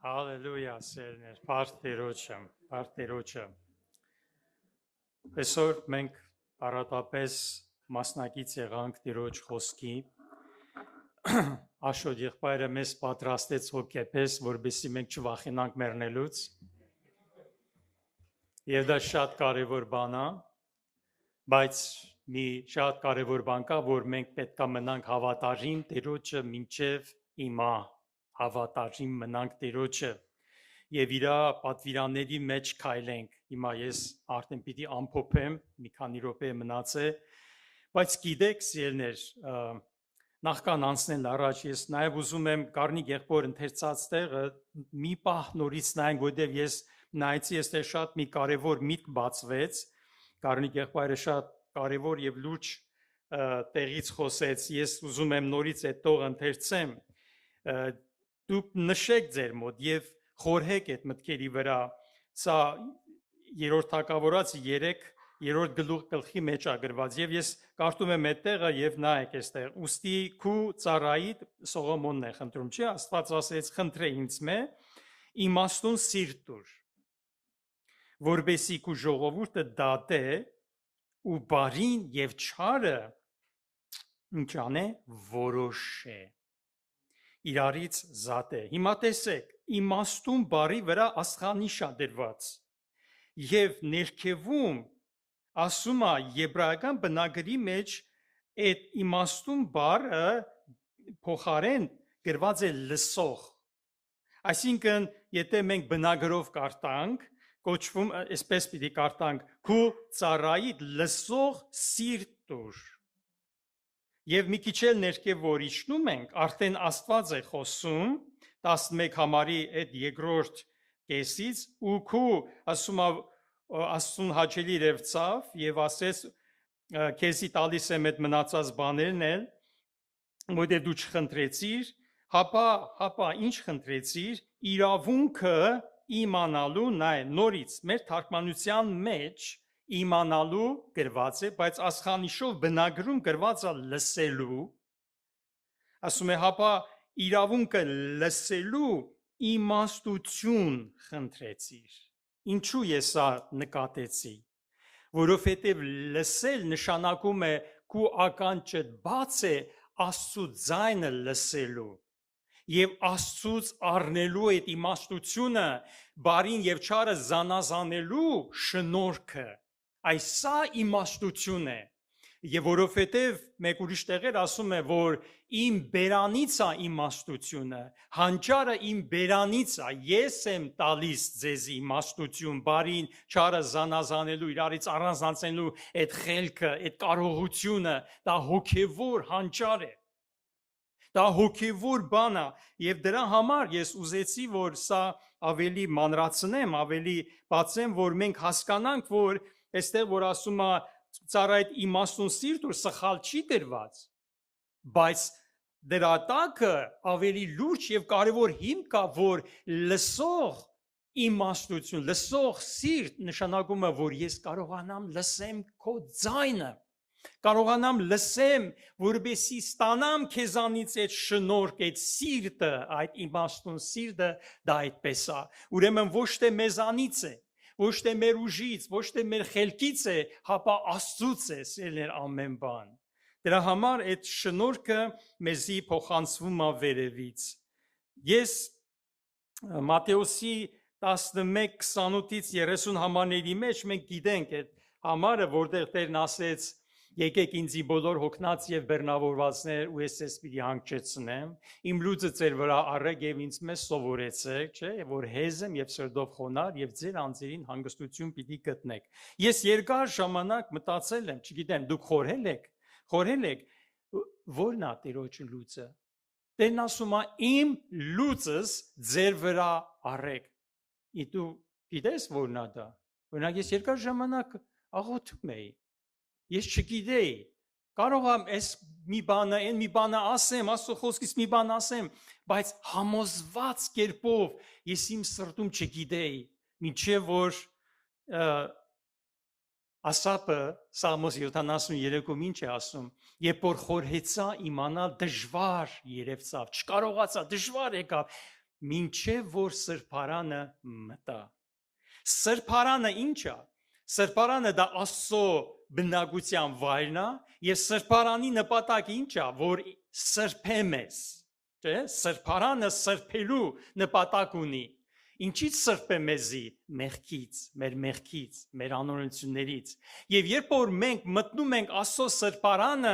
Հալելույա, սերներ, բարդերոջը։ Այսօր մենք առատապես մասնակից եղանք Տիրոջ խոսքի, Աշոտ եղբայրը մեզ պատրաստեց հոգեպես, որպեսզի մենք չվախենանք մեռնելուց, եւ դա շատ կարևոր բան է, բայց մի շատ կարևոր բան կա, որ մենք պետք է մնանք հավատարիմ Տիրոջը մինչև հիմա, հավատարիմ մնանք Տիրոջը եւ իր պատվիրանների մեջ քայլենք։ Հիմա ես արդեն պիտի ամփոփեմ, մի քանի րոպե մնաց է, բայց գիտեք, սիրելներ, նախքան անցնել առաջ ես նաեւ ուզում եմ Գառնիկ եղբոր ընթերցած տեղը մի պահ նորից նայենք, որտեղ ես նայեցի, այստեղ շատ մի կարևոր միտք բացվեց, Գառնիկ եղբայրը շատ կարևոր եւ լուրջ տեղից խոսեց, ես ուզում եմ նորից այդ տող ընթերցեմ, դուք նշեք ձեր մոտ եւ խորհեք այդ մտքերի վրա, սա երրորդ թագավորաց 3-րդ գլխի մեջ ագրված եւ ես կարդում եմ այդ տեղը եւ նայեք այստեղ, ուստի քու ծառայիդ Սողոմոնն է խնդրում, չի Աստված ասեց, խնդրե ինձ մե իմաստուն սիրտ տուր, որբեսի քու ժողովուրդը դատե ու բարին եւ չարը ինչ անե որոշե իրարից զատե։ Հիմա տեսեք, իմաստուն բարի վրա աստղանիշ է դրված եւ ներքևում ասում է եբրայական բնագրի մեջ այդ իմաստուն բառը փոխարեն գրված է լսող։ Այսինքն, եթե մենք բնագրով կարտանք, կոչվում այսպես պիտի կարտանք քու ծառայիդ լսող սիրտ տուր։ Եվ մի քիչ էլ ներքև որ իջնում ենք, արդեն Աստված է խոսում 11 համարի այդ երկրորդ կեսից ու քու ասում Աստծուն հաճելի իրևցավ եւ ասեց քեզի տալիս եմ այդ մնացած բաներն էլ, որտեղ դու չխնդրեցիր, հապա ինչ խնդրեցիր, իրավունքը իմանալու նայ նորից մեր թարգմանության մեջ իմանալու գրված է, բայց աստղանիշով բնագրում գրված է լսելու, ասում է հապա իրավունքը լսելու իմաստություն խնդրեցիր։ Ինչու ես սա նկատեցի, որովհետև լսել նշանակում է քու ականջդ բաց է Աստծո ձայնը լսելու եւ Աստծուց առնելու այդ իմաստությունը բարին եւ չարը զանազանելու շնորհքը, այս սա իմաստություն է եւ որովհետեւ մեկ ուրիշ տեղեր ասում է որ իմ բերանից է իմաստությունը, հանճարը իմ բերանից է, ես եմ տալիս ձեզ իմաստություն, բարին չարը զանազանելու, իրարից առանձնացնելու այդ խելքը, այդ կարողությունը, դա հոգևոր հանճար է։ Դա հոգևոր բան է եւ դրա համար ես ուզեցի որ սա ավելի մանրացնեմ, ավելի բացեմ, որ մենք հասկանանք, որ այստեղ որ ասում է ծառայիդ իմաստուն սիրտ ու սխալ չի դրված, բայց դրա տակը ավելի լուրջ եւ կարեւոր հիմք կա, որ լսող իմաստություն, լսող սիրտ նշանակում է, որ ես կարողանամ լսեմ քո ձայնը, կարողանամ լսեմ, որպեսզի ստանամ քեզանից այդ շնորհք, այդ սիրտը, այդ իմաստուն սիրտը, դա այդպես է։ Ուրեմն ոչ թե մեզանից է, ոչ թե մեր ուժից, ոչ թե մեր խելքից է, հապա Աստծուց է, սիրելիներ, ամեն բան։ Դրա համար այդ շնորհքը մեզի փոխանցվում է վերևից։ Ես Մատթեոսի 11:28-ից 30 համարների մեջ մենք գիտենք այդ համարը, որտեղ Տերն ասեց. Եկեք ինձի բոլոր հոգնած եւ բեռնավորվածներ ու ես ձեզ պիտի հանգչեցնեմ, իմ լուծը ձեր վրա առեք եւ ինձ մեզ սովորեցեք, չէ, որ հեզ եմ եւ սրտով խոնար եւ ձեր անձերին հանգստություն պիտի գտնեք։ Ես երկար ժամանակ մտածել եմ, չգիտեմ, դուք խորհել եք, ո՞րն է Տիրոջ լուծը։ Տերն ասում է իմ լուծս ձեր վրա առեք։ Իսկ դու գիտես ո՞րն է դա։ Օրինակ ես երկար ժամանակ աղոթում էի։ Ես չգիտեի, կարող եմ այս մի բանը, այն մի բանը ասեմ, Աստծո խոսքից մի բան ասեմ, բայց համոզված կերպով ես իմ սրտում չգիտեի, մինչև որ Ասապը Սաղմոս 73-ում ինչ է ասում, երբ որ խորհեցա իմանալ դժվար երևցավ, չկարողացա, դժվար եկավ, մինչև որ սրբարանը մտա։ Սրբարանը ինչ է։ Սրբարանը դա Աստծո բնակության վայրն է, եւ սրբարանի նպատակը ինչ է, որ սրբե մեզ, չէ՞։ Սրբարանը սրբելու նպատակ ունի։ Ինչից սրբե մեզի մեղքից, մեր անօրենություններից։ Եվ երբ որ մենք մտնում ենք Աստծո սրբարանը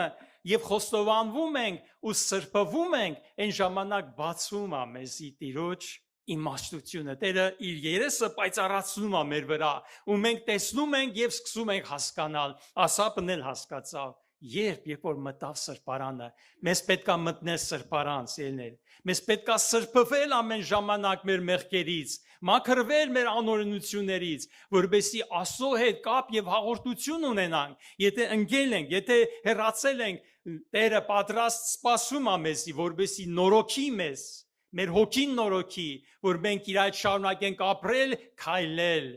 եւ խոստովանվում ենք ու սրբվում ենք, այն ժամանակ բացվում է մեզի Տիրոջ իմաստությունը։ Տերը իր երեսը պայծառացնում է մեր վրա, ու մենք տեսնում ենք եւ սկսում ենք հասկանալ։ Ասապն էլ հասկացավ, երբ որ մտավ սրբարանը, մեզ պետքա մտնել սրբարան, սիրելիներ։ Մեզ պետքա սրբվել ամեն ժամանակ մեր մեղքերից, մաքրվել մեր անօրենություններից, որովհետեւ Աստծո հետ կապ եւ հաղորդություն ունենանք։ Եթե ընկել ենք, եթե հեռացել ենք, Տերը պատրաստ սպասում է մեզի, որովհետեւ նորոգի մեզ, մեր հոգին նորոգի, որ մենք իր այդ շարունակենք ապրել, քայլել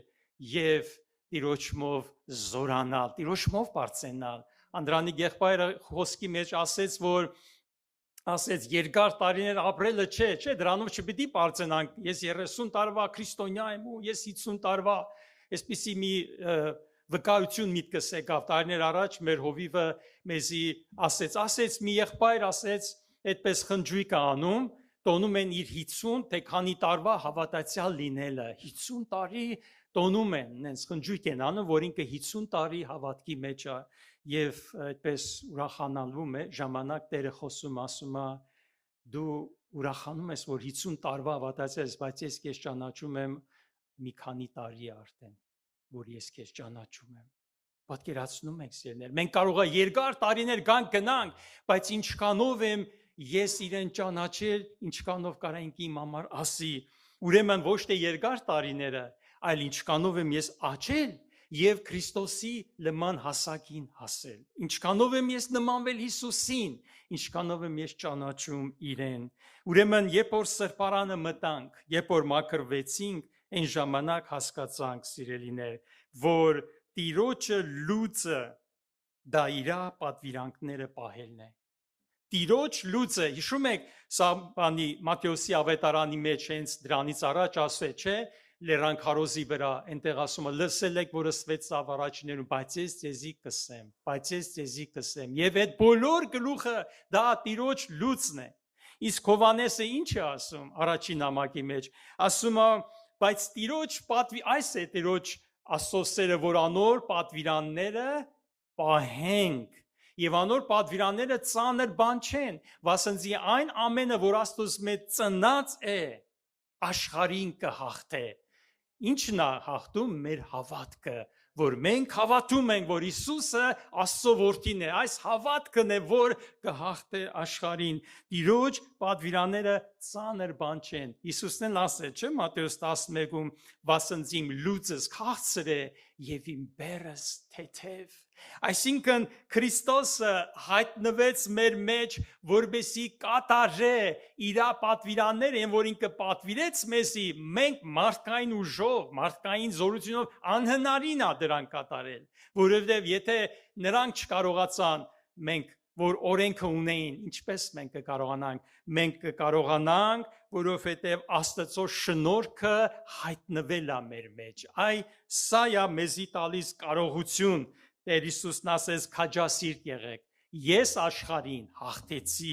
եւ Տիրոջմով զորանալ, Տիրոջմով բարձենալ։ Անդրանիկ եղբայրը խոսքի մեջ ասեց երկար տարիներ ապրելը չէ, դրանով չպիտի բարձենանք։ Ես 30 տարվա քրիստոնյա եմ ու ես 50 տարվա, այսպիսի մի վկայություն միտքս եկավ տարիներ առաջ մեր հովիվը մեզի ասեց մի եղբայր ասեց, այդպես խնջույք է անում, տոնում են իր 50 թե քանի տարվա հավատացյալ լինելը, 50 տարի տոնում են, նենց խնջույք են անում, որ ինքը 50 տարի հավատքի մեջ է եւ այդպես ուրախանալվում է, ժամանակ Տերը խոսում ասում է դու ուրախանում ես, որ 50 տարվա հավատացյալ ես, բայց ես քեզ ճանաչում եմ մի քանի տարի արդեն, որ ես քեզ ճանաչում եմ։ Պատկերացնում եք սիրելիներ, մենք կարող է երկար տարիներ գնանք, բայց ինչքանով եմ ես իրեն ճանաչել, ինչքանով կարա ինքը իմ համար ասի, ուրեմն ոչ թե երկար տարիները, այլ ինչքանով եմ ես աճել եւ Քրիստոսի նման հասակին հասել, ինչքանով եմ ես նմանվել Հիսուսին, ինչքանով եմ ես ճանաչում իրեն։ Ուրեմն երբ որ սրբարանը մտանք, երբ որ մաքրվեցինք, այն ժամանակ հասկացանք, սիրելիներ, որ Տիրոջը լուծը դա իր պատվիրանքները պահելն է։ Տիրոջ լուծը, հիշում եք, սա բանի Մատթեոսի ավետարանի մեջ հենց դրանից առաջ ասել, չէ՞, Լեռան քարոզի վրա, այնտեղ ասում է, լսել եք, որ ըսվեց ծավ առաջիներում, բայց ես ձեզի կսեմ, եւ այդ բոլոր գլուխը դա Տիրոջ լուծն է։ Իսկ Հովհաննեսը ինչ է ասում առաջին նամակի մեջ, ասում է, բայց Տիրոջ այս է Տիրոջ Աստծո սերը, որ անոր պատվիրանները պահենք, եւ անոր պատվիրանները ծանր բան չեն, վասնզի այն ամենը, որ Աստծոս մեծ ծնած է, աշխարհին կհաղթե։ Ինչն է հաղթում մեր հավատքը, որ մենք հավատում ենք, որ Հիսուսը Աստծո որդին է, այս հավատքն է, որ կհաղթե աշխարհին։ Տիրոջ պատվիրանները ծանր բան չեն։ Հիսուսն էլ ասել, չէ՞, Մատթեոս 11-ում, վասնզիմ լուծս քաղցր է եւ իմ բերս թեթև։ Այսինքն Քրիստոսը հայտնվեց մեր մեջ, որբեսի կատարե իր պատվիրանները, որ ինքը պատվիրեց մեզի, մենք մարդկային ուժով, մարդկային զորությունով անհնարին է դրան կատարել, որովհետև եթե նրանք չկարողացան, մենք որ օրենքը ունեին, ինչպես մենք կկարողանանք, մենք կկարողանանք, որովհետև Աստծո շնորհքը հայտնվել է մեր մեջ։ Սա է մեզի տալիս կարողություն։ Տեր Հիսուսն ասեց, քաջասիրտ եղեք, ես աշխարհին հաղթեցի։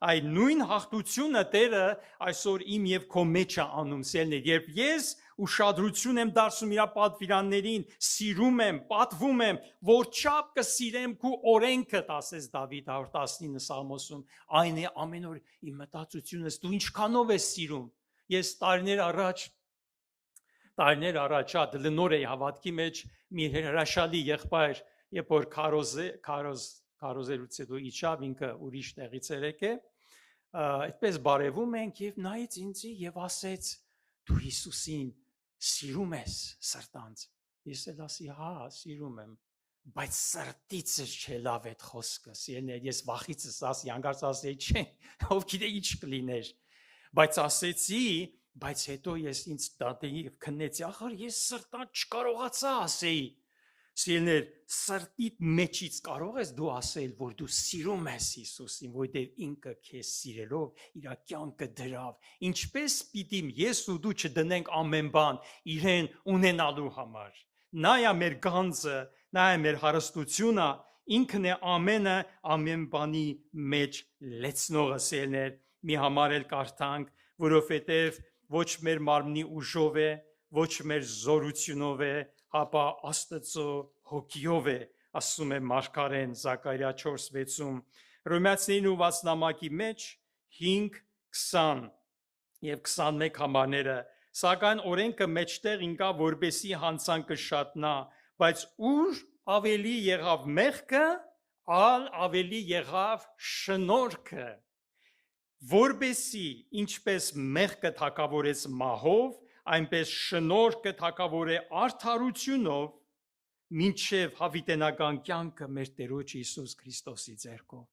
Այդ նույն հաղթությունը Տերը այսօր իմ եւ քո մեջ է անում, սիրելիներ, երբ ես ուշադրություն եմ դարձնում իր պատվիրաններին, սիրում եմ, պատվում եմ, որչափ կսիրեմ քո օրենքը, ասեց Դավիթ 119 Սաղմոսում, այն է ամեն օր իմ մտածությունս, դու ինչքանով ես սիրում։ Ես տարիներ առաջ դլնոր էի հավատքի մեջ մի հրաշալի եղբայր, երբ որ քարոզելուց հետո իջավ, ինքը ուրիշ տեղից էր եկել, այդպես բարևում ենք եւ նայեց ինձի եւ ասեց, դու Հիսուսին սիրում ես սրտանց։ Ես էլ ասի, հա, սիրում եմ, բայց սրտիցս չէ լավ այդ խոսքը, սիրելիներ, ես վախիցս ասի, հանկարծ ասեի, չէ, ով գիտե ինչ կլիներ, բայց ասեցի, բայց հետո ես ինձ դատեի եւ քննեցի, ախր ես սրտան չկարողացա ասեի, Սիրելիներ, սրտիդ մեջից կարող ես դու ասել, որ դու սիրում ես Հիսուսին, որտեղ ինքը քեզ սիրելով իր կյանքը դրավ։ Ինչպես պիտի ես ու դու չդնենք ամեն բան իրեն ունենալու համար։ Նա է մեր գանձը, նա է մեր հարստությունը, ինքն է ամեն բանի մեջ լեցնողը, սիրելիներ։ Մի համար էլ կարդանք, որովհետև ոչ մեր մարմնի ուժով է, ոչ մեր զորությունով է, հապա Աստծո հոգիով է, ասում է Մարգարեն Զաքարիա 4:6-ում, Հռոմեացիներին ուղված նամակի մեջ 5, 20 եւ 21 համարները, սակայն օրենքը մեջտեղ ինկա, որբեսի հանցանքը շատնա, բայց ուր ավելի եղավ մեղքը, ավելի եղավ շնորհքը, որբեսի ինչպես մեղքը թակավորեց մահով, այնպես շնորհքը թակավոր է արդարությունով, մինչև հավիտենական կյանքը մեր Տերոջ Հիսուս Քրիստոսի ձեռքով։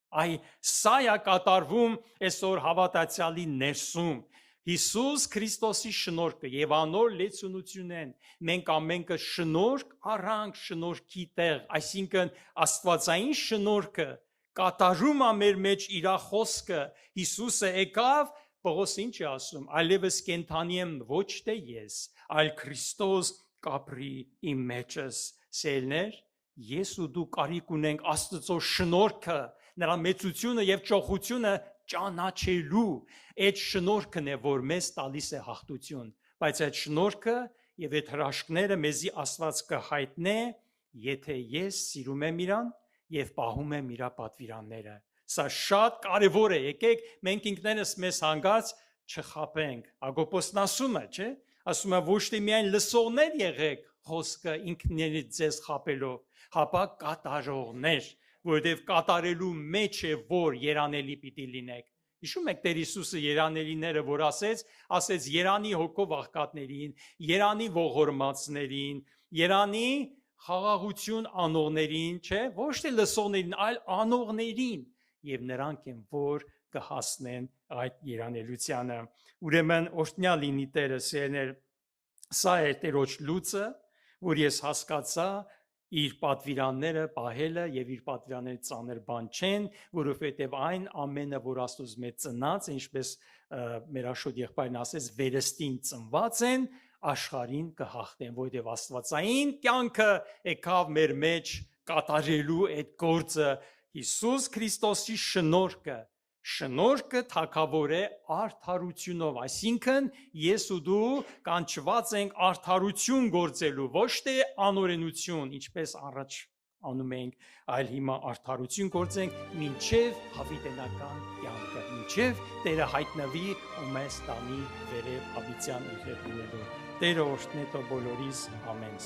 Սա է կատարվում այսօր հավատացյալի ներսում։ Հիսուս Քրիստոսի շնորհքը եւ անոր լեցունությունն մենք ամենքը շնորհք առանք շնորհքի տեղ, այսինքն աստվածային շնորհքը կատարում է մեր մեջ իր խոսքը։ Հիսուսը եկավ, Պողոս ինչ է ասում, այլևս կենթանի եմ ոչ թե ես, այլ Քրիստոս կապրի իմ մեջս։ Սիրելիներ, ես ու դու կարիք ունենք Աստծո շնորհքը, նրա մեծությունը եւ ճոխությունը ճանաչելու։ Այդ շնորհքն է, որ մեզ տալիս է հաղթություն, բայց այդ շնորհքը եւ այդ հրաշքները մեզի Աստված կհայտնե, եթե ես սիրում եմ իրան եւ պահում եմ իր պատվիրանները։ Սա շատ կարևոր է, եկեք մենք ինքներս մեզ հանգած չխաբենք։ Հակոբոսն ասում է, չէ՞, ասում է ոչ թե միայն լսողներ եղեք խոսքը ինքներիդ ձեզ խաբելով, հապա կատարողներ, որովհետև կատարելու մեջ է որ երանելի պիտի լինեք։ Հիշում եք Տեր Հիսուսը երանելիները որ ասեց երանի հոգով աղքատներին, երանի ողորմածներին, երանի խաղաղություն անողներին, չէ, ոչ թե լսողներին, այլ անողներին, եւ նրանք են որ կհասնեն այդ երանելությանը։ Ուրեմն օրհնյալ լինի Տերը, սիրելիներ, սա է Տերոջ լուծը, որ ես հասկացա իր պատվիրանները պահելը եւ իր պատվիրանները ծանր բան չեն, որովհետեւ այն ամենը, որ Աստծոց մեծ ծնած, ինչպես մեր Աշոտ եղբայրն ասեց, վերստին ծնված են, աշխարհին կհաղթեն, որովհետեւ Աստվածային կյանքը եկավ մեր մեջ կատարելու այդ գործը Հիսուս Քրիստոսի շնորհքը թակավոր է արդարությունով, այսինքն ես ու դու կանչված ենք արդարություն գործելու, ոչ թե անօրենություն, ինչպես առաջ անում ենք, այլ հիմա արդարություն գործենք մինչև հավիտենական կյանքը, մինչև Տերը հայտնվի ու մեզ տանի վերև հավիտյան իր հետ լինելու։ Տերը օրհնի բոլորիս, ամեն։